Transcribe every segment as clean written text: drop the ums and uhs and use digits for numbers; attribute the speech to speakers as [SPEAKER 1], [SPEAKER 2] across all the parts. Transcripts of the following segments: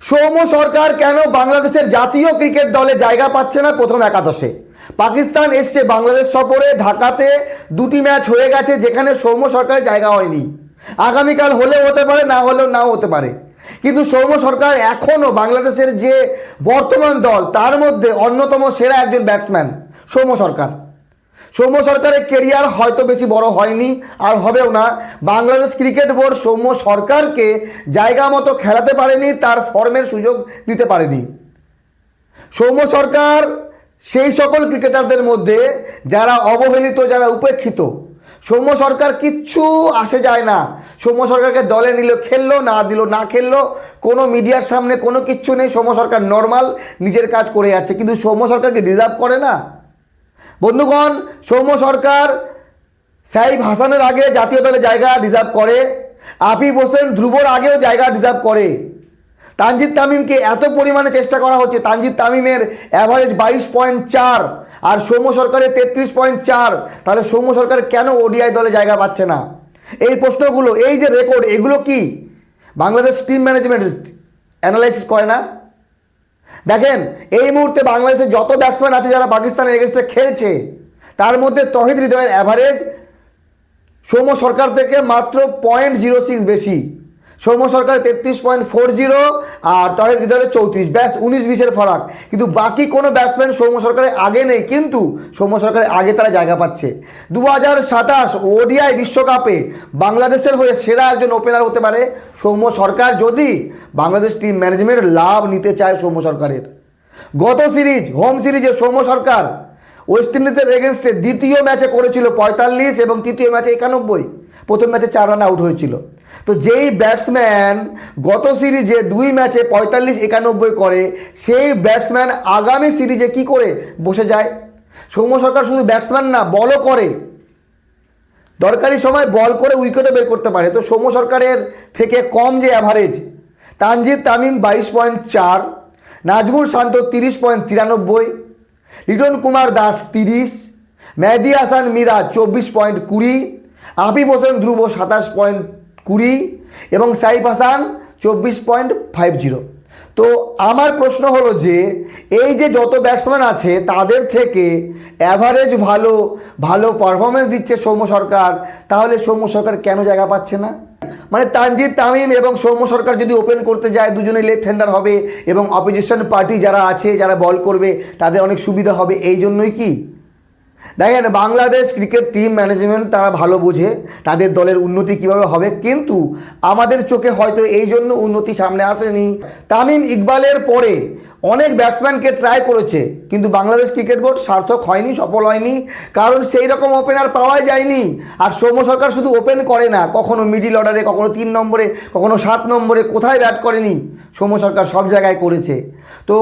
[SPEAKER 1] সৌম্য সরকার কেন বাংলাদেশের জাতীয় ক্রিকেট দলে জায়গা পাচ্ছে না প্রথম একাদশে? পাকিস্তান এসছে বাংলাদেশ সফরে, ঢাকাতে দুটি ম্যাচ হয়ে গেছে যেখানে সৌম্য সরকারের জায়গা হয়নি। আগামীকাল হলেও হতে পারে, না হলেও নাও হতে পারে, কিন্তু সৌম্য সরকার এখনও বাংলাদেশের যে বর্তমান দল তার মধ্যে অন্যতম সেরা একজন ব্যাটসম্যান সৌম্য সরকার। সৌম্য সরকারের কেরিয়ার হয়তো বেশি বড় হয়নি, আর হবেও না। বাংলাদেশ ক্রিকেট বোর্ড সৌম্য সরকারকে জায়গা মতো খেলাতে পারেনি, তার ফর্মের সুযোগ নিতে পারেনি। সৌম্য সরকার সেই সকল ক্রিকেটারদের মধ্যে যারা অবহেলিত, যারা উপেক্ষিত। সৌম্য সরকার কিচ্ছু আসে যায় না। সৌম্য সরকারকে দলে নিল, খেললো, না দিল, না খেললো, কোনো মিডিয়ার সামনে কোনো কিচ্ছু নেই। সৌম্য সরকার নর্মাল নিজের কাজ করে যাচ্ছে, কিন্তু সৌম্য সরকারকে ডিজার্ভ করে না বন্ধুগণ। সৌম্য সরকার সাইফ হাসানের আগে জাতীয় দলে জায়গা ডিজার্ভ করে, আফিফ হোসেন ধ্রুবর আগেও জায়গা ডিজার্ভ করে। তানজিদ তামিমকে এত পরিমাণে চেষ্টা করা হচ্ছে, তানজিদ তামিমের অ্যাভারেজ 22.4 আর সৌম্য সরকারের 33.4, তাহলে সৌম্য সরকার কেন ওডিআই দলে জায়গা পাচ্ছে না? এই প্রশ্নগুলো, এই যে রেকর্ড, এগুলো কি বাংলাদেশ টিম ম্যানেজমেন্ট অ্যানালাইসিস করে না? দেখেন, এই মুহূর্তে বাংলাদেশের যত ব্যাটসম্যান আছে যারা পাকিস্তানের এগেনস্টে খেলছে, তার মধ্যে তহিদ হৃদয়ের অ্যাভারেজ সৌম্য সরকার থেকে মাত্র 0.06 বেশি। সৌম্য সরকার 33.40 আর তহিদ হৃদয়ের 34, ব্যাস 19-20 ফারাক। কিন্তু বাকি কোনো ব্যাটসম্যান সৌম্য সরকারের আগে নেই, কিন্তু সৌম্য সরকারের আগে তারা জায়গা পাচ্ছে। 2027 ওডিআই বিশ্বকাপে বাংলাদেশের হয়ে সেরা একজন ওপেনার হতে পারে সৌম্য সরকার, যদি বাংলাদেশ টিম ম্যানেজমেন্ট লাভ নিতে চায় সৌম্য সরকারের। গত সিরিজ, হোম সিরিজে সৌম্য সরকার ওয়েস্ট ইন্ডিজের এগেনস্টে দ্বিতীয় ম্যাচে করেছিল 45 এবং তৃতীয় ম্যাচে 91, প্রথম ম্যাচে 4 রান আউট হয়েছিল। তো যেই ব্যাটসম্যান গত সিরিজে 2 ম্যাচে 45-91 করে, সেই ব্যাটসম্যান আগামী সিরিজে কি করে বসে যায়? সৌম্য সরকার শুধু ব্যাটসম্যান না, বলও করে, দরকারি সময় বল করে উইকেটও বের করতে পারে। তো সৌম্য সরকারের থেকে কম যে অ্যাভারেজ, তানজিদ তামিম 22.4, নাজমুল শান্ত 30.93, লিটন কুমার দাস 30, মেহেদী হাসান মিরা 24.20, আফিফ হোসেন ধ্রুব 27.20 এবং সাইফ হাসান 24.50। তো আমার প্রশ্ন হলো যে এই যে যত ব্যাটসম্যান আছে তাদের থেকে অ্যাভারেজ ভালো পারফরমেন্স দিচ্ছে সৌম্য সরকার, তাহলে সৌম্য সরকার কেন জায়গা পাচ্ছে না? মানে তানজিদ তামিম এবং সৌম্য সরকার যদি ওপেন করতে যায়, দুজনেই লেফট হ্যান্ডার হবে এবং অপোজিশন পার্টি যারা আছে, যারা বল করবে, তাদের অনেক সুবিধা হবে। এই জন্যই কি দেখেন, বাংলাদেশ ক্রিকেট টিম ম্যানেজমেন্ট তারা ভালো বোঝে তাদের দলের উন্নতি কিভাবে হবে, কিন্তু আমাদের চোখে হয়তো এই জন্য উন্নতি সামনে আসেনি। তামিম ইকবালের পরে অনেক ব্যাটসম্যানকে ট্রাই করেছে, কিন্তু বাংলাদেশ ক্রিকেট বোর্ড সার্থক হয়নি, সফল হয়নি, কারণ সেই রকম ওপেনার পাওয়া যায়নি। আর সৌম্য সরকার শুধু ওপেন করে না, কখনো মিডিল অর্ডারে, কখনো 3 নম্বরে, কখনো 7 নম্বরে, কোথায় ব্যাট করেনি সৌম্য সরকার, সব জায়গায় করেছে। তো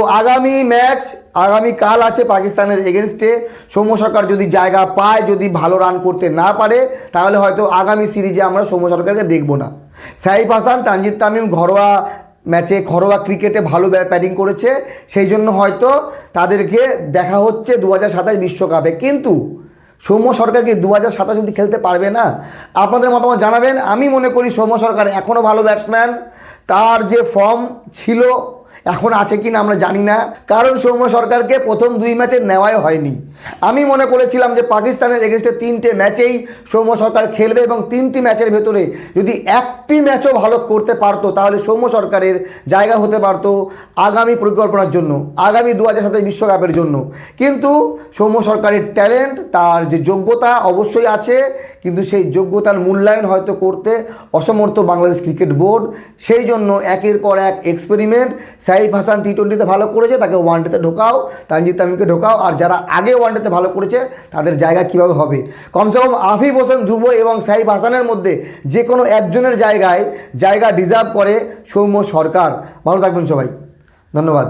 [SPEAKER 1] আগামীকাল আছে পাকিস্তানের এগেনস্টে। সৌম্য সরকার যদি জায়গা পায়, যদি ভালো রান করতে না পারে, তাহলে হয়তো আগামী সিরিজে আমরা সৌম্য সরকারকে দেখব না। সাইফ হাসান, তানজিদ তামিম ঘরোয়া ম্যাচে, ঘরোয়া ক্রিকেটে ভালো ব্যাটিং করেছে, সেই জন্য হয়তো তাদেরকে দেখা হচ্ছে 2027 বিশ্বকাপে। কিন্তু সৌম্য সরকার কি 2027 অবধি খেলতে পারবে না? আপনাদের মতামত জানাবেন। আমি মনে করি সৌম্য সরকার এখনও ভালো ব্যাটসম্যান, তার যে ফর্ম ছিল এখন আছে কি না আমরা জানি না, কারণ সৌম্য সরকারকে প্রথম 2 ম্যাচে নেওয়াই হয়নি। আমি মনে করেছিলাম যে পাকিস্তানের এগেনস্টে 3টে ম্যাচেই সৌম্য সরকার খেলবে এবং 3টি ম্যাচের ভেতরে যদি একটি ম্যাচও ভালো করতে পারতো, তাহলে সৌম্য সরকারের জায়গা হতে পারতো আগামী পরিকল্পনার জন্য, আগামী 2027 বিশ্বকাপের জন্য। কিন্তু সৌম্য সরকারের ট্যালেন্ট, তার যে যোগ্যতা অবশ্যই আছে, কিন্তু সেই যোগ্যতার মূল্যায়ন হয়তো করতে অসমর্থ বাংলাদেশ ক্রিকেট বোর্ড। সেই জন্য একের পর এক এক্সপেরিমেন্ট। সাইফ হাসান টি20তে ভালো করেছে, তাকে ওয়ানডেতে ঢোকাও, তানজিদ তামিমকে ঢোকাও, আর যারা আগে ওয়ানডেতে ভালো করেছে তাদের জায়গা কীভাবে হবে? কমসে কম আফিফ হোসেন ধ্রুব এবং সাইফ হাসানের মধ্যে যে কোনো একজনের জায়গা ডিজার্ভ করে সৌম্য সরকার। ভালো থাকবেন সবাই, ধন্যবাদ।